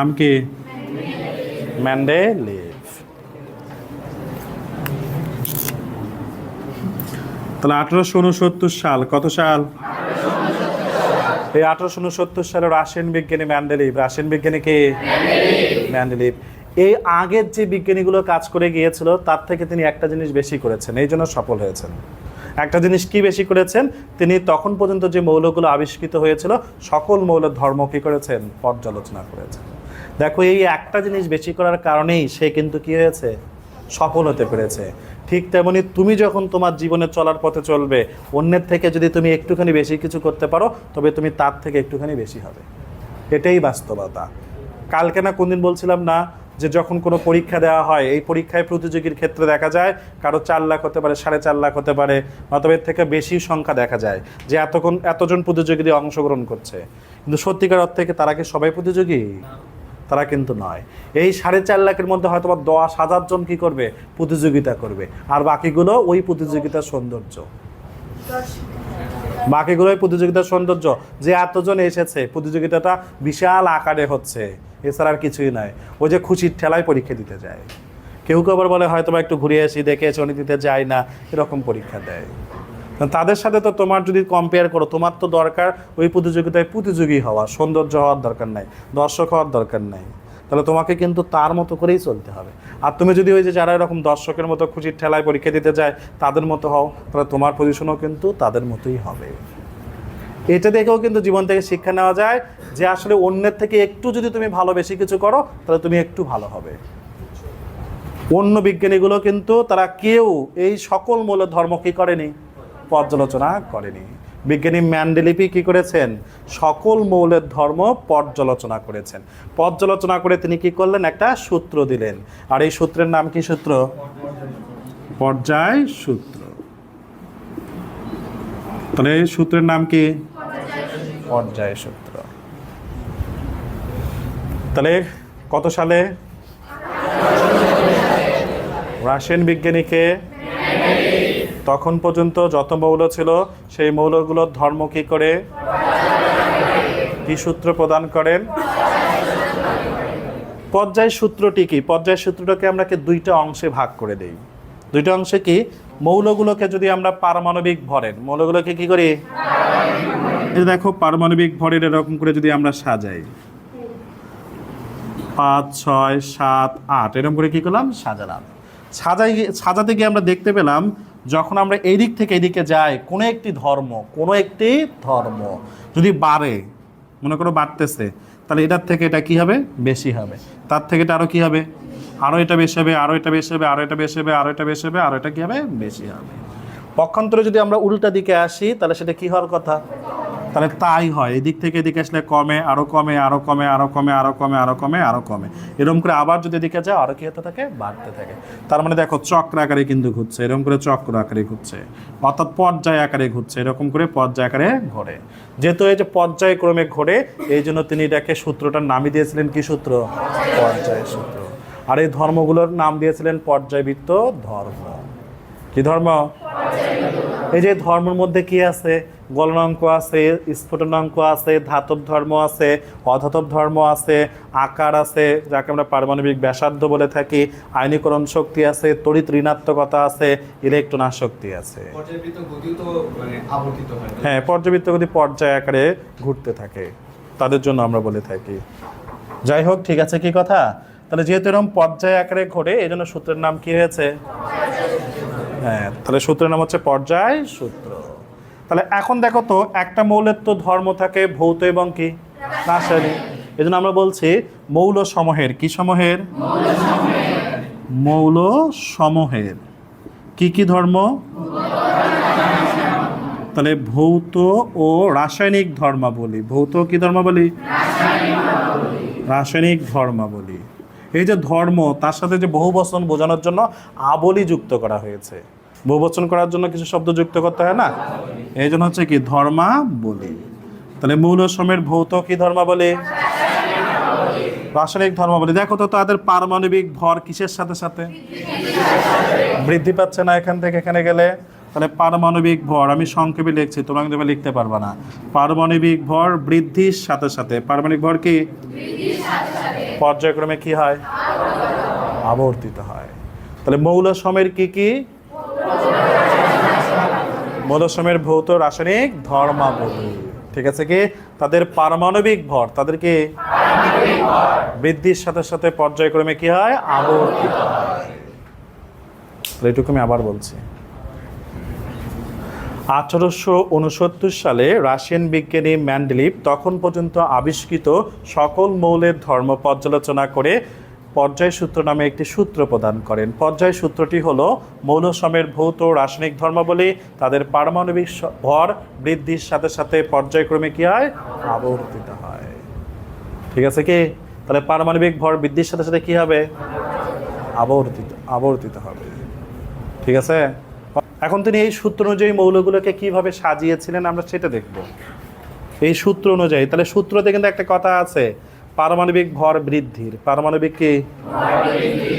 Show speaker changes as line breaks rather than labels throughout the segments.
নাম কি? মেন্ডেলিভ। তাহলে 1869 সাল, কত সাল? এই 1869 সালে রাশিয়ান বিজ্ঞানী মেন্ডেলিভ। রাশিয়ান বিজ্ঞানী কে? মেন্ডেলিভ। এই আগের যে বিজ্ঞানীগুলো কাজ করে গিয়েছিল তার থেকে তিনি একটা জিনিস বেশি করেছেন, এই জন্য সফল হয়েছেন। একটা জিনিস কি বেশি করেছেন? তিনি তখন পর্যন্ত যে মৌলগুলো আবিষ্কৃত হয়েছিল সকল মৌলের ধর্ম কি করেছেন? পর্যালোচনা করেছেন। দেখো, এই একটা জিনিস বেশি করার কারণেই সে কিন্তু কি হয়েছে? সফল হতে পেরেছে। ঠিক তেমনি তুমি যখন তোমার জীবনে চলার পথে চলবে, অন্যের থেকে যদি তুমি একটুখানি বেশি কিছু করতে পারো তবে তুমি তার থেকে একটুখানি বেশি হবে। এটাই বাস্তবতা। কালকে না কোনদিন বলছিলাম না যে যখন কোনো পরীক্ষা দেওয়া হয়, এই পরীক্ষায় প্রতিযোগীর ক্ষেত্রে দেখা যায় কারো 4 লাখ হতে পারে, 4.5 লাখ হতে পারে, অথবা এর থেকে বেশি সংখ্যা দেখা যায় যে এতজন প্রতিযোগী অংশগ্রহণ করছে। কিন্তু সত্যিকার অর্থে তারা কি সবাই প্রতিযোগী? তারা কিন্তু নয়। এই 4.5 লাখের মধ্যে হয়তো 10,000 জন কি করবে? প্রতিযোগিতা করবে। আর বাকিগুলো ওই প্রতিযোগিতার সৌন্দর্য, বাকিগুলোই প্রতিযোগিতার সৌন্দর্য। যে এতজন এসেছে, প্রতিযোগিতাটা বিশাল আকারে হচ্ছে, এছাড়া আর কিছুই নয়। ওই যে খুশির ঠেলায় পরীক্ষা দিতে যায়। কেউ কেউ আবার বলে হয়তো একটু ঘুরে আসি, দেখে এসে উনি দিতে যায় না, এরকম পরীক্ষা দেয়। তাদের সাথে তো তোমার যদি কম্পেয়ার করো, তোমার তো দরকার ওই প্রতিযোগিতায় প্রতিযোগী হওয়া, সৌন্দর্য হওয়ার দরকার নাই, দর্শক হওয়ার দরকার নাই। তাহলে তোমাকে কিন্তু তার মতো করেই চলতে হবে। আর তুমি যদি ওই যে যারা এরকম দর্শকের মতো খুশির ঠেলায় পরীক্ষা দিতে যায় তাদের মতো হও, তাহলে তোমার পজিশনও কিন্তু তাদের মতোই হবে। এটা দেখেও কিন্তু জীবন থেকে শিক্ষা নেওয়া যায় যে আসলে অন্যের থেকে একটু যদি তুমি ভালো বেশি কিছু করো তাহলে তুমি একটু ভালো হবে। অন্য বিজ্ঞানীগুলো কিন্তু তারা কেউ এই সকল মৌলের ধর্ম কি করেনি? পর্যালোচনা করেনি। বিজ্ঞানী মেন্ডেলিভ কি করেছেন? সকল মৌলের ধর্ম পর্যালোচনা করেছেন। পর্যালোচনা করে তিনি কি করলেন? একটা সূত্র দিলেন। আর এই সূত্রের নাম কি সূত্র? পর্যায় সূত্র। তাহলে এই সূত্রের নাম কি? পর্যায় সূত্র। তাহলে কত সালে? রাশিয়ান বিজ্ঞানীকে তখন পর্যন্ত যত মৌল ছিল সেই মৌলগুলোর ধর্ম কি করে? কি সূত্র প্রদান করেন? পর্যায় সূত্রটি কি? পর্যায় সূত্রটাকে আমরা দুইটা অংশে ভাগ করে দেই। দুইটা অংশে কি? মৌলগুলোকে যদি আমরা পারমাণবিক ভরের, মৌলগুলোকে কি করি? এই দেখো, পারমাণবিক ভরের এরকম করে যদি আমরা সাজাই, 5, 6, 7, 8 এরকম করে কি করলাম? সাজালাম। সাজাতে গিয়ে আমরা দেখতে পেলাম যখন আমরা এই দিক থেকে এদিকে যাই, কোনো একটি ধর্ম যদি বাড়ে, মনে করো বাড়তেছে, তাহলে এটার থেকে এটা কি হবে? বেশি হবে। তার থেকে এটা আরও কি হবে? আরও এটা বেশি হবে, আরও এটা বেশি হবে, আরও এটা বেশি হবে, আরও এটা বেশি হবে, আরও এটা কি হবে? বেশি হবে। পক্ষান্তরে যদি আমরা উল্টা দিকে আসি তাহলে সেটা কি হওয়ার কথা? তাহলে তাই হয়। এদিক থেকে এদিকে আসলে কমে, আরও কমে, আরও কমে, আরও কমে, আরও কমে, আরও কমে, আরও কমে, এরকম করে আবার যদি এদিকে যায় আরও কি হতে থাকে? বাড়তে থাকে। তার মানে দেখো, চক্র আকারে কিন্তু ঘুরছে, এরকম করে চক্র আকারে ঘুরছে, অর্থাৎ পর্যায় আকারে ঘুরছে, এরকম করে পর্যায় আকারে ঘোরে। যেহেতু এই যে পর্যায়ক্রমে ঘোরে, এই জন্য তিনি এটাকে সূত্রটার নামই দিয়েছিলেন কি সূত্র? পর্যায় সূত্র। আর এই ধর্মগুলোর নাম দিয়েছিলেন পর্যায়বৃত্ত ধর্ম। কি ধর্ম? এই যে ধর্মের মধ্যে কি আছে? গলনাঙ্ক আছে, স্ফুটনাঙ্ক আছে, ধাতব ধর্ম আছে, অধাতব ধর্ম আছে, আকার আছে যাকে আমরা পারমাণবিক ব্যাসার্ধ বলে থাকি, আয়নীকরণ শক্তি আছে, তড়িৎ ঋণাত্মকতা আছে, ইলেকট্রন আসক্তি আছে। হ্যাঁ, পর্যাবৃত্ত গতি পর্যায় আকারে ঘুরতে থাকে, তাদের জন্য আমরা বলে থাকি। যাই হোক, ঠিক আছে কি কথা? তাহলে যেহেতু এরকম পর্যায় আকারে ঘোরে, এই জন্য সূত্রের নাম কি হয়েছে? হ্যাঁ, তাহলে সূত্রের নাম হচ্ছে পর্যায় সূত্র। তাহলে এখন দেখো তো, একটা মৌলের তো ধর্ম থাকে ভৌত এবং কি রাসায়নিক। এই জন্য আমরা বলছি মৌল সমূহের, কি সমূহের? মৌল সমূহের কি কি ধর্ম? তাহলে ভৌত ও রাসায়নিক ধর্মাবলী। ভৌত কি ধর্মাবলী? রাসায়নিক ধর্মাবলী। এই যে ধর্ম, তার সাথে যে বহুবচন বোঝানোর জন্য আবলি যুক্ত করা হয়েছে। বহুবচন করার জন্য কিছু শব্দ যুক্ত করতে হয় না? এই জন্য হচ্ছে কি ধর্মাবলী। তাহলে মৌল সমূহের ভৌত কি ধর্মাবলী? রাসায়নিক ধর্মাবলী। দেখো তো, তাদের পারমাণবিক ভর কিসের সাথে সাথে বৃদ্ধি পাচ্ছে না? এখান থেকে এখানে গেলে তাহলে পারমাণবিক ভর আমি সংক্ষেপে লিখছি, তোমরা কিন্তু লিখতে পারবে না। পারমাণবিক ভর বৃদ্ধির সাথে সাথে, পারমাণবিক ভর কি পর্যায়ক্রমে কি হয়? আবর্তিত হয়। তাহলে মৌল সমের কি কি? মৌল সমের ভৌত রাসায়নিক ধর্মাবলী, ঠিক আছে কি? তাদের পারমাণবিক ভর, তাদের কি বৃদ্ধির সাথে সাথে পর্যায়ক্রমে কি হয়? আবর্তিত হয়। এইটুকু আমি আবার বলছি। 1869 সালে রাশিয়ান বিজ্ঞানী মেন্ডেলিভ তখন পর্যন্ত আবিষ্কৃত সকল মৌলের ধর্ম পর্যালোচনা করে পর্যায় সূত্র নামে একটি সূত্র প্রদান করেন। পর্যায় সূত্রটি হলো মৌল সমের ভৌত রাসায়নিক ধর্মাবলী তাদের পারমাণবিক ভর বৃদ্ধির সাথে সাথে পর্যায়ক্রমে কি হয়? আবর্তিত হয়। ঠিক আছে কি? তাহলে পারমাণবিক ভর বৃদ্ধির সাথে সাথে কি হবে? আবর্তিত হবে। ঠিক আছে। এখন তিনি এই সূত্র অনুযায়ী মৌলগুলোকে কিভাবে সাজিয়েছিলেন আমরা সেটা দেখব। এই সূত্র অনুযায়ী, তাহলে সূত্রতে কিন্তু একটা কথা আছে, পারমাণবিক ভর বৃদ্ধির, পারমাণবিক কি?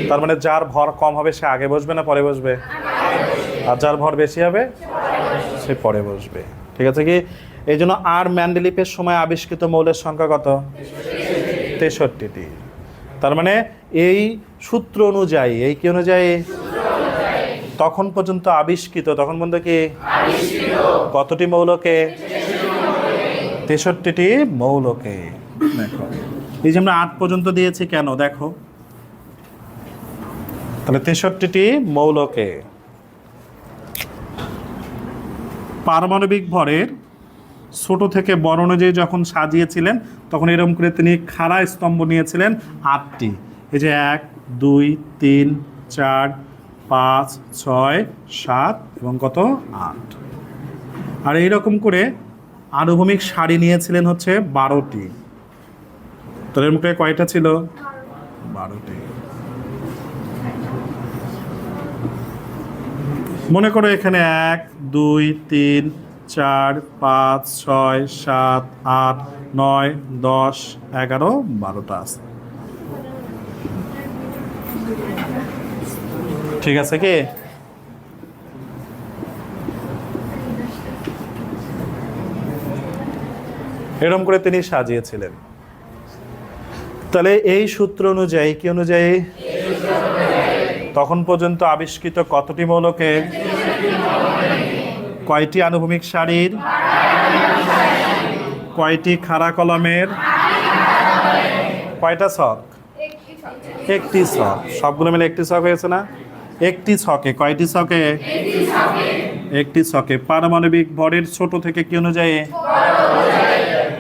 তার মানে যার ভর কম হবে সে আগে বসবে না পরে বসবে? আর যার ভর বেশি হবে সে পরে বসবে। ঠিক আছে কি? এই জন্য আর মেন্ডেলিভের সময় আবিষ্কৃত মৌলের সংখ্যা কত? 63টি। তার মানে এই সূত্র অনুযায়ী, এই কি অনুযায়ী? তখন পর্যন্ত আবিষ্কৃত, তখন পর্যন্ত কি কতটি মৌলকে? 63টি মৌলকে। দেখো এই যে আমরা 8 পর্যন্ত দিয়েছি কেন দেখো, তাহলে 63টি মৌলকে পারমাণবিক ভরের ছোট থেকে বড় অনুযায়ী যখন সাজিয়েছিলেন তখন এরকম করে তিনি খাড়া স্তম্ভ নিয়েছিলেন 8টি। এই যে 1 2 3 4 5 6 7 এবং কত 8। আর এইরকম করে আনুভূমিক সারি নিয়েছিলেন হচ্ছে 12টি। তাহলে এর মুখে কয়টা ছিল? 12টি। মনে করো এখানে 1 2 3 4 5 6 7 8 9 10 11 12টা আছে। ঠিক আছে কি? এরকম করে তিনি সাজিয়েছিলেন। তাহলে এই সূত্র অনুযায়ী কি অনুযায়ী? তখন পর্যন্ত আবিষ্কৃত কতটি মৌলকে? কয়টি আনুভূমিক সারির? কয়টি খাড়া কলমের? কয়টা ছক? একটি ছক। সবগুলো মিলে একটি ছক হয়েছে না? একটি ছকে, কয়টি ছকে? একটি ছকে পারমাণবিক ভরের ছোট থেকে কি অনুযায়ী?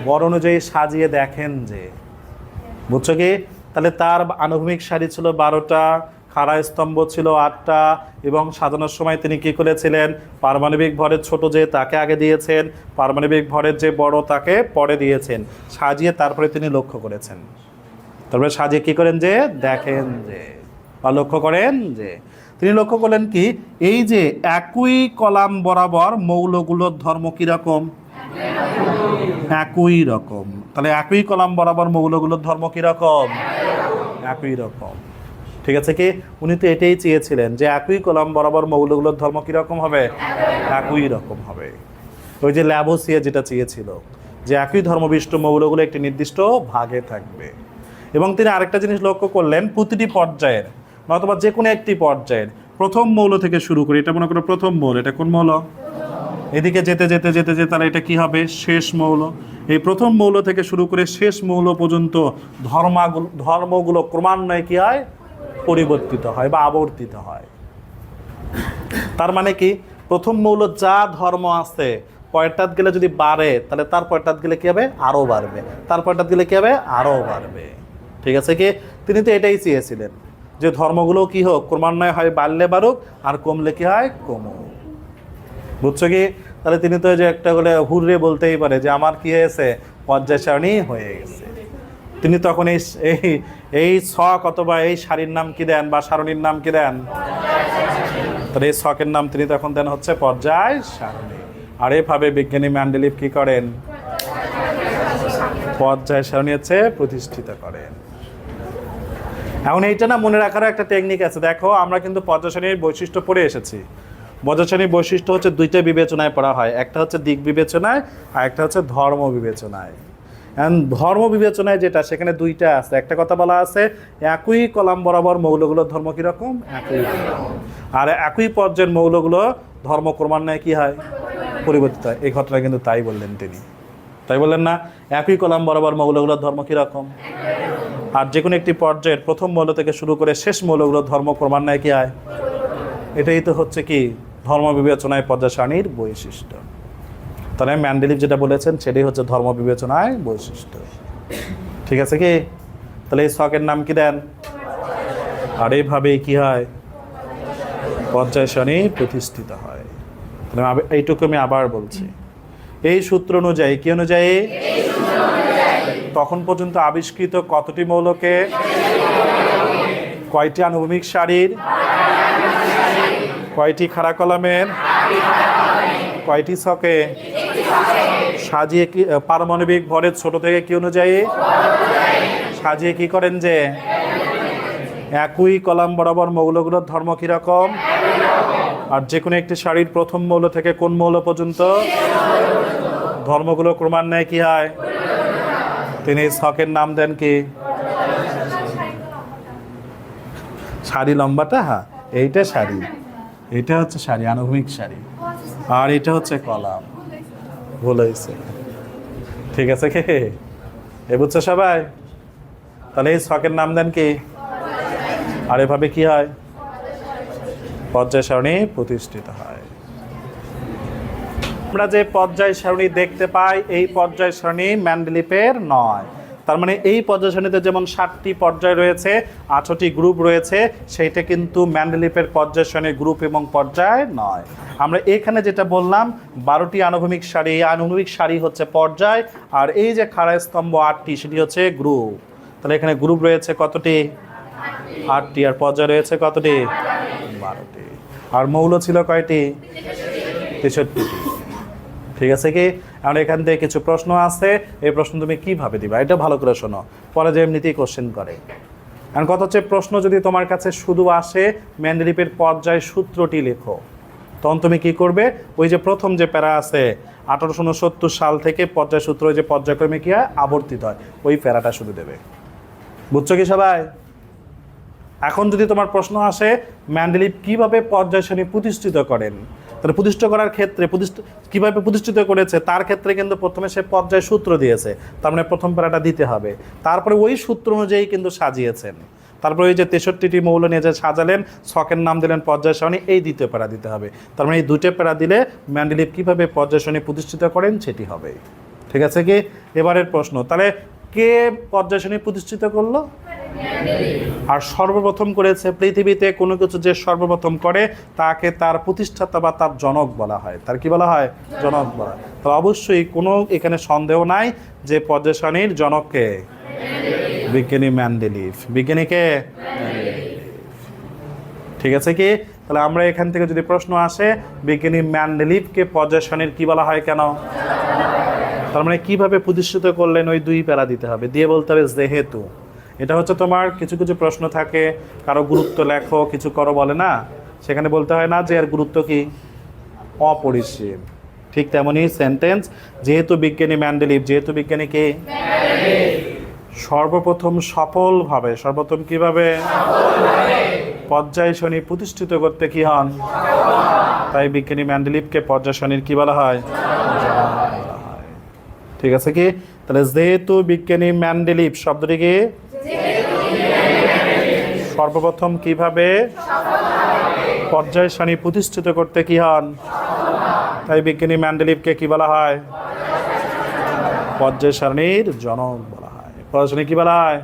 বড় অনুযায়ী সাজিয়ে দেখেন যে, বুঝছো কি? তাহলে তার আনুভূমিক সারি ছিল 12টা, খাড়া স্তম্ভ ছিল 8টা, এবং সাজানোর সময় তিনি কি করেছিলেন? পারমাণবিক ভরের ছোট যে তাকে আগে দিয়েছেন, পারমাণবিক ভরের যে বড় তাকে পরে দিয়েছেন, সাজিয়ে তারপরে তিনি লক্ষ্য করেছেন। তারপরে সাজিয়ে কি করেন? যে দেখেন যে, বা লক্ষ্য করেন যে, তিনি লক্ষ্য করলেন কি এই যে একই কলাম বরাবর মৌলগুলোর ধর্ম কিরকম? একই রকম। তাহলে একই কলাম বরাবর মৌলগুলোর ধর্ম কিরকম? একই রকম। ঠিক আছে কি? উনি তো এটাই চেয়েছিলেন যে একই কলাম বরাবর মৌলগুলোর ধর্ম কিরকম হবে? একই রকম হবে। ওই যে ল্যাবোসিয়া যেটা চেয়েছিল যে একই ধর্মবিষ্ট মৌলগুলো একটি নির্দিষ্ট ভাগে থাকবে। এবং তিনি আরেকটা জিনিস লক্ষ্য করলেন, প্রতিটি পর্যায়ের নতুবা যে কোনো একটি পর্যায়ের প্রথম মৌল থেকে শুরু করি, এটা মনে করো প্রথম মৌল, এটা কোন মৌল? এদিকে যেতে যেতে যেতে যেতে তাহলে এটা কি হবে? শেষ মৌল। এই প্রথম মৌল থেকে শুরু করে শেষ মৌল পর্যন্ত ধর্মগুলো ক্রমান্বয়ে কি হয়? পরিবর্তিত হয় বা আবর্তিত হয়। তার মানে কি প্রথম মৌল যা ধর্ম আছে পরেরটাত গেলে যদি বাড়ে তাহলে তার পরেরটাত গেলে কি হবে? আরও বাড়বে। তার পরেরটাত গেলে কি হবে? আরও বাড়বে। ঠিক আছে কি? তিনি তো এটাই চেয়েছিলেন যে ধর্মগুলো কি হোক? ক্রমান্বয়ে হয় বাড়লে বাড়ুক, আর কমলে কি হয়? কমুক। বুঝছো কি? তাহলে তিনি তো যে একটা বলে হুররে বলতেই পারে যে আমার কি হয়েছে? পর্যায় সারণী হয়ে গেছে। তিনি তখন এই ছক অথবা এই সারির নাম কি দেন বা সারণীর নাম কি দেন? তাহলে এই ছকের নাম তিনি তখন দেন হচ্ছে পর্যায় সারণী। আর এভাবে বিজ্ঞানী মেন্ডেলিভ কি করেন? পর্যায় সারণী হচ্ছে প্রতিষ্ঠিত করেন। এখন এইটা না মনে রাখার একটা টেকনিক আছে। দেখো আমরা কিন্তু পর্যায় সারণীর বৈশিষ্ট্য পড়ে এসেছি। পর্যায় সারণীর বৈশিষ্ট্য হচ্ছে দুইটা বিবেচনায় পড়া হয়, একটা হচ্ছে দিক বিবেচনায় আর একটা হচ্ছে ধর্ম বিবেচনায়। ধর্ম বিবেচনায় যেটা, সেখানে দুইটা আছে। একটা কথা বলা আছে, একই কলাম বরাবর মৌলগুলোর ধর্ম কীরকম, একই রকম। আর একই পর্যায়ের মৌলগুলো ধর্ম ক্রমান্বয়ে কী হয়, পরিবর্তিত হয়। এই ঘটনা কিন্তু তাই বললেন তিনি, তাই বললেন না? একই কলাম বরাবর মৌলগুলোর ধর্ম কীরকম, আর যে কোনো একটি পর্যায়ের প্রথম মৌল থেকে শুরু করে শেষ মৌলগুলোর ধর্ম ক্রমান্বয়ে কী হয়। এটাই তো হচ্ছে কি ধর্ম বিবেচনায় পর্যায় সারণীর বৈশিষ্ট্য। তাহলে মেন্ডেলিভ যেটা বলেছেন সেটাই হচ্ছে ধর্ম বিবেচনায় বৈশিষ্ট্য। ঠিক আছে কি? তাহলে এই ছকের নাম কি দেন? আর এইভাবেই কি হয়, পর্যায় সারণী প্রতিষ্ঠিত হয়। তাহলে এইটুকু আমি আবার বলছি, এই সূত্র অনুযায়ী, কি অনুযায়ী, তখন পর্যন্ত আবিষ্কৃত কতটি মৌলকে কয়টি আনুভূমিক সারির, কয়টি খাড়া কলামের, কয়টি ছকে সাজিয়ে কি পারমাণবিক ভরের ছোট থেকে কি অনুযায়ী সাজিয়ে কি করেন, যে একই কলাম বরাবর মৌলগুলোর ধর্ম কিরকম, আর যে কোনো একটি সারির প্রথম মৌল থেকে কোন মৌল পর্যন্ত ধর্মগুলো ক্রমান্বয়ে কি হয়। তিনি ছকের নাম দেন কি, সারি লম্বাটা, হ্যাঁ এইটা সারি, এটা হচ্ছে সারি, আনুভূমিক সারি, আর এটা হচ্ছে কলাম। ভুল হয়েছে, ঠিক আছে কে এ বুঝছো সবাই? তাহলে এই ছকের নাম দেন কি, আর এভাবে কি হয়, পর্যায় সারণী প্রতিষ্ঠিত হয়। আমরা যে পর্যায় সারণী দেখতে পাই, এই পর্যায় সারণী মেন্ডেলিভের নয়। তার মানে এই পর্যায় সারণীতে যেমন 7টি পর্যায় রয়েছে, 8টি গ্রুপ রয়েছে, সেইটা কিন্তু মেন্ডেলিভের পর্যায় সারণীর গ্রুপ এবং পর্যায় নয়। আমরা এখানে যেটা বললাম 12টি আনুভূমিক সারি, এই আনুভূমিক সারি হচ্ছে পর্যায়, আর এই যে খাড়া স্তম্ভ 8টি, সেটি হচ্ছে গ্রুপ। তাহলে এখানে গ্রুপ রয়েছে কতটি, 8টি, আর পর্যায় রয়েছে কতটি, 12টি। আর মৌল ছিল কয়টি, 63টি। ঠিক আছে কি? আমরা এখান থেকে কিছু প্রশ্ন আছে, এই প্রশ্ন তুমি কিভাবে দিবা, এটা ভালো করে শোনো, পরে যে এমনিতেই কোশ্চেন করে। কারণ কথা হচ্ছে, প্রশ্ন যদি তোমার কাছে শুধু আসে মেন্ডেলিভের পর্যায় সূত্রটি লেখো, তখন তুমি কি করবে, ওই যে প্রথম যে প্যারা আছে 1869 সাল থেকে পর্যায় সূত্র, ওই যে পর্যায়ক্রমে কি হয় আবর্তিত হয়, ওই প্যারাটা শুধু দেবে। বুঝছো কি সবাই? এখন যদি তোমার প্রশ্ন আসে মেন্ডেলিভ কিভাবে পর্যায় সারণী প্রতিষ্ঠিত করেন, তাহলে প্রতিষ্ঠা করার ক্ষেত্রে কিভাবে প্রতিষ্ঠিত করেছে, তার ক্ষেত্রে কিন্তু প্রথমে সে পর্যায় সূত্র দিয়েছে, তার মানে প্রথম প্যারাটা দিতে হবে। তারপরে ওই সূত্র অনুযায়ী কিন্তু সাজিয়েছেন, তারপরে ওই যে 63টি মৌল নিয়ে যে সাজালেন, ছকের নাম দিলেন পর্যায় সারণী, এই দ্বিতীয় প্যারা দিতে হবে। তার মানে এই দুটো প্যারা দিলে মেন্ডেলিভ কিভাবে পর্যায় সারণী প্রতিষ্ঠিত করেন সেটি হবে। ঠিক আছে কি? এবারের প্রশ্ন, তাহলে কে পর্যায় সারণী প্রতিষ্ঠিত করলো? আর সর্বপ্রথম করেছে। পৃথিবীতে কোনো কিছু যে সর্বপ্রথম করে তাকে তার প্রতিষ্ঠাতা বা তার জনক বলা হয়। তার কি বলা হয়? জনক বলা হয়। তো অবশ্যই কোনো এখানে সন্দেহ নাই যে পর্যায় সারণীর জনককে বিজ্ঞানী মেন্ডেলিভ। বিজ্ঞানীকে, ঠিক আছে কি? তাহলে আমরা এখান থেকে যদি প্রশ্ন আসে বিজ্ঞানী মেন্ডেলিভকে পর্যায় সারণীর কি বলা হয় কেন, তার মানে কিভাবে প্রতিষ্ঠিত করলেন, ওই দুই প্যারা দিতে হবে, দিয়ে বলতে হবে যেহেতু। এটা হচ্ছে তোমার কিছু কিছু প্রশ্ন থাকে, কারো গুরুত্ব লেখো, কিছু করো বলে না, সেখানে বলতে হয় না যে এর গুরুত্ব কি, অপরিসীম। ঠিক তেমনই সেন্টেন্স, যেহেতু বিজ্ঞানী মেন্ডেলিভ, যেহেতু বিজ্ঞানী কি সর্বপ্রথম সফলভাবে, সর্বপ্রথম কিভাবে পর্যায় সারণী প্রতিষ্ঠিত করতে কি হন, তাই বিজ্ঞানী মেন্ডেলিভকে পর্যায় সারণীর কি বলা হয়। ঠিক আছে কি? তাহলে যেহেতু বিজ্ঞানী মেন্ডেলিভ শব্দটিকে সর্বপ্রথম কিভাবে পর্যায় সারণী প্রতিষ্ঠিত করতে কি হন, তাই বিজ্ঞানী মেন্ডেলিভকে কি বলা হয়, পর্যায় সারণীর জনক বলা হয়। পর্যায় সারণী কি বলা হয়?